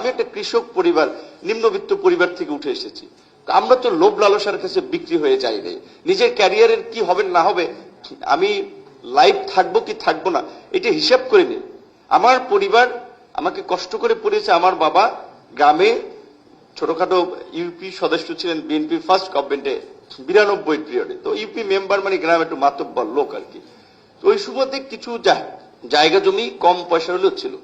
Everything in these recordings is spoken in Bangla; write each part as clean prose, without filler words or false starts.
আমি একটা কৃষক পরিবার, নিম্নবিত্ত পরিবার থেকে উঠে এসেছি। আমরা তো লোভ লালসার কাছে বিক্রি হয়ে যাই নাই। নিজের ক্যারিয়ারের কি হবে না হবে, আমি লাইফ থাকবো কি থাকবো না, এটা হিসাব করে নিই। আমার পরিবার আমাকে কষ্ট করে পড়িয়েছে। আমার বাবা গ্রামে ছোটখাটো ইউপি সদস্য ছিলেন বিএনপি ফার্স্ট গভর্নমেন্টে 92 পিরিয়ডে। তো ইউপি মেম্বার মানে গ্রামে একটু মাতব্বর লোক আর কি। তো ওই সুবাদে কিছু জায়গা জমি কম পয়সা হলেও ছিল।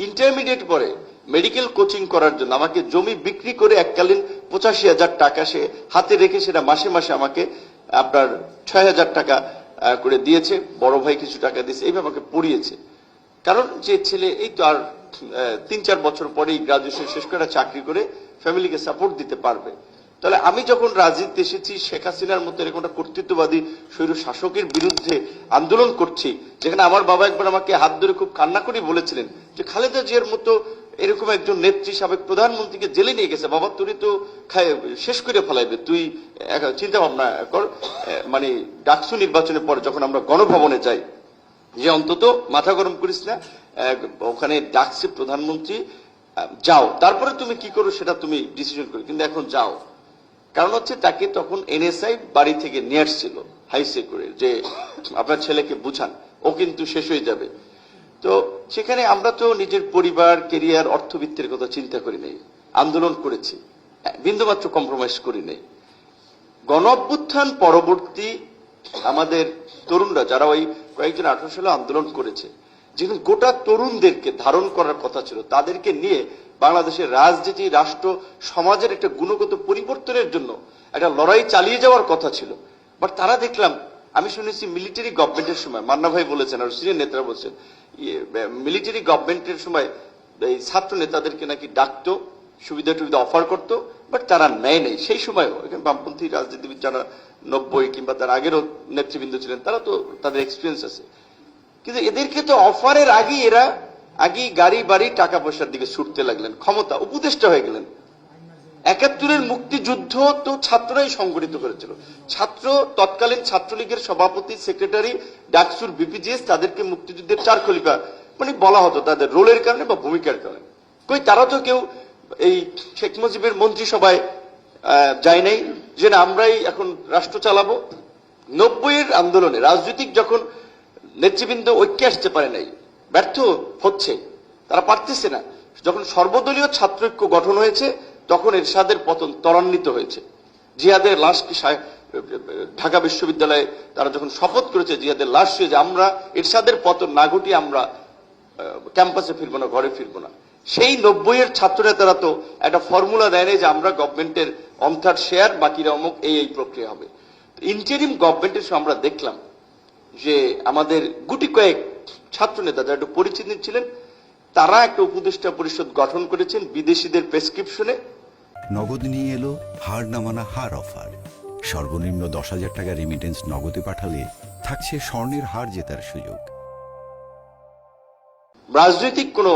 ইন্টারমিডিয়েট পরে মেডিকেল কোচিং করার জন্য আমাকে জমি বিক্রি করে এককালীন 85,000 টাকা সে হাতে রেখে সেটা মাসে মাসে আমাকে আপনার 6,000 টাকা করে দিয়েছে। বড় ভাই কিছু টাকা দিয়েছে, এইভাবে আমাকে পড়িয়েছে। কারণ যে ছেলে এই তো আর 3-4 বছর পরেই গ্রাজুয়েশন শেষ করে চাকরি করে ফ্যামিলিকে সাপোর্ট দিতে পারবে। তাহলে আমি যখন রাজনীতিতে এসেছি, শেখ হাসিনার মতো এরকম একটা কর্তৃত্ববাদী স্বৈর শাসকের বিরুদ্ধে আন্দোলন করছি, যেখানে আমার বাবা একবার আমাকে হাত ধরে খুব কান্না করে বলেছিলেন যে খালেদা জিয়ার মতো এরকম একজন নেত্রী সাবেক প্রধানমন্ত্রীকে জেলে নিয়ে গেছে, বাবা তুই তো শেষ করে ফেলাইবে, তুই চিন্তা ভাবনা কর। মানে ডাকসু নির্বাচনের পরে যখন আমরা গণভবনে যাই, যে অন্তত মাথা গরম করিস না, ওখানে ডাকছে প্রধানমন্ত্রী, যাও, তারপরে তুমি কি করো সেটা তুমি ডিসিশন করো, কিন্তু এখন যাও। কারণ হচ্ছে তাকে তখন এনএসআই বাড়ি থেকে নিয়ে আসছিল হাইসে করে, যে আপনার ছেলেকে বুঝান, ও কিন্তু শেষ হয়ে যাবে। তো সেখানে আমরা তো নিজের পরিবার, কেরিয়ার, অর্থবিত্তের কথা চিন্তা করি নাই, আন্দোলন করেছি, বিন্দুমাত্র কম্প্রোমাইজ করি নাই। গণ অভ্যুত্থান পরবর্তী আমাদের তরুণরা যারা ওই কয়েকজন 18 সালে আন্দোলন করেছে, যেখানে গোটা তরুণদেরকে ধারণ করার কথা ছিল, তাদেরকে নিয়ে বাংলাদেশের রাজনীতি, রাষ্ট্র, সমাজের একটা গুণগত পরিবর্তনের জন্য একটা লড়াই চালিয়ে যাওয়ার কথা ছিল। বাট তারা দেখলাম, আমি শুনেছি মিলিটারি গভর্নমেন্টের সময়, মান্না ভাই বলেছেন আর সিনিয়র নেতারা বলছেন, মিলিটারি গভর্নমেন্টের সময় এই ছাত্র নেতাদেরকে নাকি ডাকতো, সুবিধা টুবিধা অফার করতো, বাট তারা নেয় নাই। সেই সময় এখানে বামপন্থী রাজনীতিবিদ যারা 90 কিংবা তার আগেরও নেতৃবৃন্দ ছিলেন, তারা তো তাদের এক্সপিরিয়েন্স আছে। কিন্তু এদেরকে তো অফারের আগেই এরা গাড়ি বাড়ি টাকা পয়সার দিকে ছুটতে লাগলেন, ক্ষমতা উপদেষ্টা হয়ে গেলেন। 71-এর মুক্তিযুদ্ধ তো ছাত্ররাই সংগঠিত করেছিল। তৎকালীন ছাত্রলীগের সভাপতি, সেক্রেটারি, ডাকসুর বিপিজিএস, তাদেরকে মুক্তিযুদ্ধের 4 খলিফা মানে বলা হতো তাদের রোলের কারণে বা ভূমিকার কারণে। কই তারা তো কেউ এই শেখ মুজিবের মন্ত্রিসভায় যায় নাই যে না আমরাই এখন রাষ্ট্র চালাবো। 90-এর আন্দোলনে রাজনৈতিক যখন নেতৃবৃন্দ ঐক্যে আসতে পারে নাই, ব্যর্থ হচ্ছে, তারা পারতেছে না, যখন সর্বদলীয় ছাত্র ঐক্য গঠন হয়েছে, তখন এরশাদের পতন ত্বরান্বিত হয়েছে। জিয়াদের লাশকে ঢাকা বিশ্ববিদ্যালয়ে তারা যখন শপথ করেছে, জিয়াদের লাশ শুয়ে যে আমরা এরশাদের পতন না ঘটিয়ে আমরা ক্যাম্পাসে ফিরবো না, ঘরে ফিরবো না। সেই 90-এর ছাত্র নেতারা তো একটা ফর্মুলা দেয় নাই যে আমরা গভর্নমেন্টের অন্থার শেয়ার, বাকিরা অমুক, এই প্রক্রিয়া হবে। ইন্টারিম গভর্নমেন্টের সময় আমরা দেখলাম যে আমাদের গুটি কয়েক ছাত্র নেতা যারা একটু পরিচিত ছিলেন, তারা একটা উপদেষ্টা পরিষদ গঠন করেছেন বিদেশিদের প্রেসক্রিপশনে। নগদ নিয়ে এলো হার না মানা হার অফার। সর্বনিম্ন 10,000 টাকা রেমিটেন্স নগদে পাঠালে থাকছে স্বর্ণের হার জেতার সুযোগ। রাজনৈতিক কোনো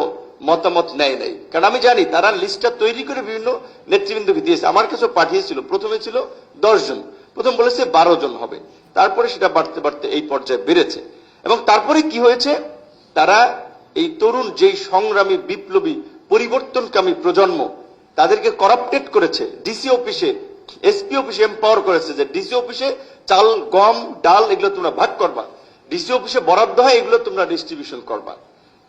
মতামত নেয় নাই, কারণ আমি জানি তারা লিস্টটা তৈরি করে বিভিন্ন নেতৃবৃন্দকে দিয়েছে। আমার কাছে পাঠিয়েছিল, প্রথমে ছিল 10 জন, প্রথম বলেছে 12 জন হবে, তারপরে সেটা বাড়তে বাড়তে এই পর্যায়ে বেড়েছে। এবং তারপরে কি হয়েছে, তারা এই তরুণ যেই সংগ্রামী, বিপ্লবী, পরিবর্তনকামী প্রজন্ম, তাদেরকে করাপ্টেড করেছে। ডিসি অফিসে, এসপি অফিসে এম্পাওয়ার করেছে যে ডিসি অফিসে চাল, গম, ডাল এগুলো তোমরা ভাগ করবা, ডিসি অফিসে বরাদ্দ হয় এগুলো তোমরা ডিস্ট্রিবিউশন করবা।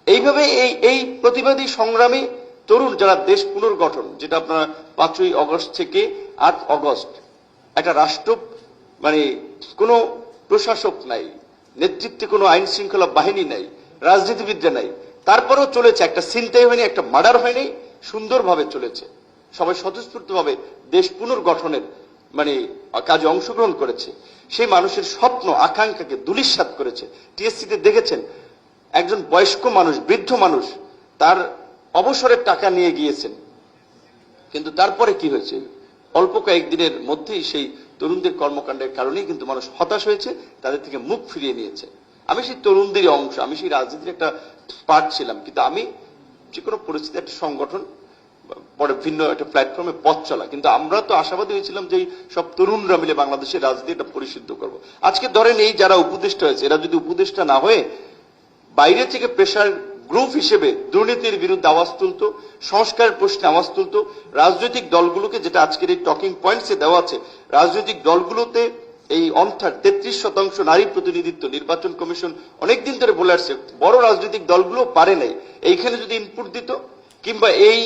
এইভাবে এই প্রতিবাদী সংগ্রামী তরুণ যারা দেশ পুনর্গঠন, যেটা আপনারা 5ই আগস্ট থেকে 8 আগস্ট, একটা রাষ্ট্র মানে কোনো প্রশাসক নাই, নেতৃত্বে কোনো আইন শৃঙ্খলা বাহিনী নাই, রাজনীতিবিদরা নাই, তারপরেও চলেছে, একটা ছিনতাই হয়নি, একটা মার্ডার হয়নি, সুন্দরভাবে চলেছে। সবাই স্বতঃস্ফূর্তভাবে দেশ পুনর্গঠনের মানে কাজে অংশগ্রহণ করেছে। সেই মানুষের স্বপ্ন, আকাঙ্ক্ষাকে ধূলিসাৎ করেছে। টিএসসিতে দেখেছেন একজন বয়স্ক মানুষ, বৃদ্ধ মানুষ, তার অবসরের টাকা নিয়ে গিয়েছেন, কিন্তু তারপরে কি হয়েছে, অল্প কয়েকদিনের মধ্যেই সেই তরুণদের কর্মকাণ্ডের কারণেই কিন্তু মানুষ হতাশ হয়েছে, তাদের থেকে মুখ ফিরিয়ে নিয়েছে। আমি সেই তরুণদেরই অংশ, আমি সেই রাজনীতির একটা পার্ট ছিলাম, কিন্তু আমি যে কোনো পরিস্থিতি একটা সংগঠন, পরে ভিন্ন একটা প্ল্যাটফর্মে পথ চলা, কিন্তু আমরা তো আশাবাদী হয়েছিলাম যে সব তরুণরা মিলে বাংলাদেশের রাজনীতি এটা পরিশুদ্ধ করবো। আজকে ধরেন এই যারা উপদেষ্টা হয়েছে, এরা যদি উপদেষ্টা না হয়ে বাইরে থেকে প্রেশার গ্রুপ হিসেবে দুর্নীতির বিরুদ্ধে আওয়াজ তুলতো, সংস্কারের প্রশ্নে আওয়াজ তুলতো। রাজনৈতিক দলগুলোকে, যেটা আজকের এই টকিং পয়েন্টসে দেওয়া আছে, রাজনৈতিক দলগুলোতে এই অন্থার 33% নারী প্রতিনিধিত্ব নির্বাচন কমিশন অনেকদিন ধরে বলে আসছে, বড় রাজনৈতিক দলগুলো পারে নাই। এইখানে যদি ইনপুট দিত, কিংবা এই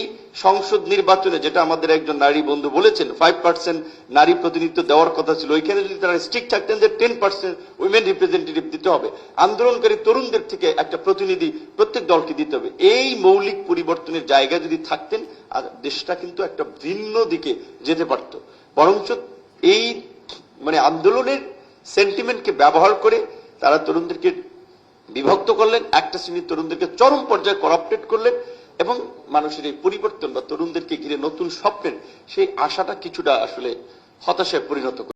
সংসদ নির্বাচনে যেটা আমাদের একজন নারী বন্ধু বলেছেন 5% নারী প্রতিনিধিত্ব দেওয়ার কথা ছিল, ওইখানে যদি তারা স্ট্রিক্ট থাকতেন যে 10% উইমেন রিপ্রেজেন্টেটিভ দিতে হবে, আন্দোলনকারী তরুণদের থেকে একটা প্রতিনিধি প্রত্যেক দলকে দিতে হবে, এই মৌলিক পরিবর্তনের জায়গায় যদি থাকতেন, আর দেশটা কিন্তু একটা ভিন্ন দিকে যেতে পারত। বরঞ্চ এই আন্দোলনের সেন্টিমেন্টকে ব্যবহার করে তারা তরুণদেরকে বিভক্ত করলেন, একটা শ্রেণীর তরুণদেরকে চরম পর্যায়ে করাপ্টেড করলেন, এবং মানুষের এই পরিবর্তন বা তরুণদেরকে ঘিরে নতুন স্বপ্নের সেই আশাটা কিছুটা আসলে হতাশায় পরিণত করলেন।